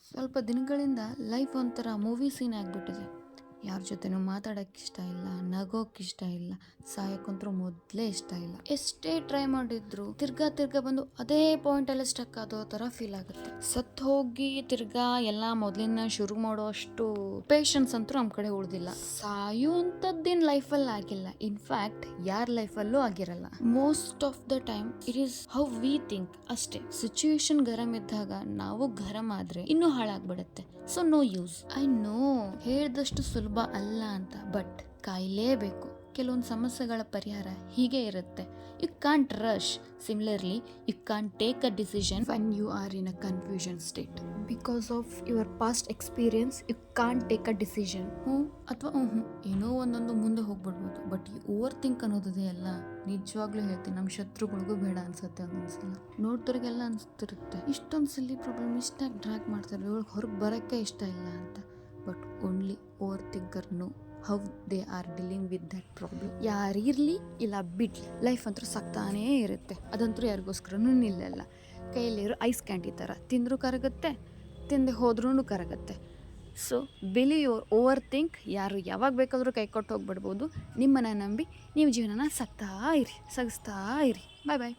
ಸ್ವಲ್ಪ ದಿನಗಳಿಂದ ಲೈಫ್ ಒಂಥರ ಮೂವಿ ಸೀನ್ ಆಗಿಬಿಟ್ಟಿದೆ. ಯಾರ ಜೊತೆನೂ ಮಾತಾಡೋಕ್ಕಿಷ್ಟ ಇಲ್ಲ, ನಗೋಕ್ಕಿಷ್ಟ ಇಲ್ಲ, ಸಾಯಕ್ಕಂತೂ ಮೊದಲೇ ಇಷ್ಟ ಇಲ್ಲ. ಎಷ್ಟೇ ಟ್ರೈ ಮಾಡಿದ್ರು ತಿರ್ಗಾ ಬಂದು ಅದೇ ಪಾಯಿಂಟಲ್ಲೇ ಸ್ಟಕ್ ಆದೋ ಥರ ಫೀಲ್ ಆಗುತ್ತೆ. ಸತ್ತು ಹೋಗಿ ತಿರ್ಗಾ ಎಲ್ಲ ಮೊದಲಿನ ಶುರು ಮಾಡೋ ಅಷ್ಟು ಪೇಷನ್ಸ್ ಅಂತೂ ನಮ್ಮ ಕಡೆ ಉಳಿದಿಲ್ಲ. ಸಾಯುವಂಥದ್ದೇನು ಲೈಫಲ್ಲಿ ಆಗಿಲ್ಲ, ಇನ್ಫ್ಯಾಕ್ಟ್ ಯಾರ ಲೈಫಲ್ಲೂ ಆಗಿರಲ್ಲ. Most of the time it is how we think ಅಷ್ಟೇ. ಸಿಚುವೇಶನ್ ಗರಂ ಇದ್ದಾಗ ನಾವು ಗರಂ ಆದ್ರೆ ಇನ್ನೂ ಹಾಳಾಗ್ಬಿಡುತ್ತೆ. So no use. I know ಹೇಳ್ದಷ್ಟು ಸುಲಭ ಅಲ್ಲ ಅಂತ, ಬಟ್ ಕಾಯಲೇಬೇಕು. ಕೆಲವೊಂದು ಸಮಸ್ಯೆಗಳ ಪರಿಹಾರ ಹೀಗೆ ಇರುತ್ತೆ. You can't rush. Similarly, you can't take a decision when you are in a confusion state. Because of your past experience you can't take a decision. ಅಥವಾ ಏನೋ ಒಂದೊಂದು ಮುಂದೆ ಹೋಗ್ಬಿಡ್ಬೋದು, ಬಟ್ ಈ ಓವರ್ ಥಿಂಕ್ ಅನ್ನೋದೇ ಅಲ್ಲ. ನಿಜವಾಗ್ಲೂ ಹೇಳ್ತೀನಿ, ನಮ್ಮ ಶತ್ರುಗಳಿಗೂ ಬೇಡ ಅನ್ಸುತ್ತೆ ಒಂದೊಂದ್ಸಲ. ನೋಡ್ದವ್ರಿಗೆಲ್ಲ ಅನಿಸ್ತಿರುತ್ತೆ ಇಷ್ಟೊಂದು ಸಿಲ್ಲಿ ಪ್ರಾಬ್ಲಮ್ ಇಷ್ಟಾಗಿ ಡ್ರ್ಯಾಗ್ ಮಾಡ್ತಾರೆ, ಇವ್ರಿಗೆ ಹೊರಗೆ ಬರೋಕ್ಕೆ ಇಷ್ಟ ಇಲ್ಲ ಅಂತ. But only over thinker know how they are dealing with that problem. ಯಾರಿರಲಿ ಇಲ್ಲ ಬಿಡ್ಲಿ, ಲೈಫ್ ಅಂತೂ ಸಾಕ್ತಾನೇ ಇರುತ್ತೆ. ಅದಂತೂ ಯಾರಿಗೋಸ್ಕರನೂ ನಿಲ್ಲಲ್ಲ. ಕೈಯಲ್ಲಿರೋ ಐಸ್ ಕ್ಯಾಂಡಿ ಥರ, ತಿಂದರೂ ಕರಗುತ್ತೆ, ತಿಂದೆ ಹೋದ್ರೂ ಕರಗುತ್ತೆ. So believe your over think. ಯಾರು ಯಾವಾಗ ಬೇಕಾದರೂ ಕೈ ಕೊಟ್ಟು ಹೋಗ್ಬಿಡ್ಬೋದು. ನಿಮ್ಮನ್ನು ನಂಬಿ ನೀವು ಜೀವನನ ಸಾಗಿಸ್ತಾ ಇರಿ. ಬಾಯ್ ಬಾಯ್.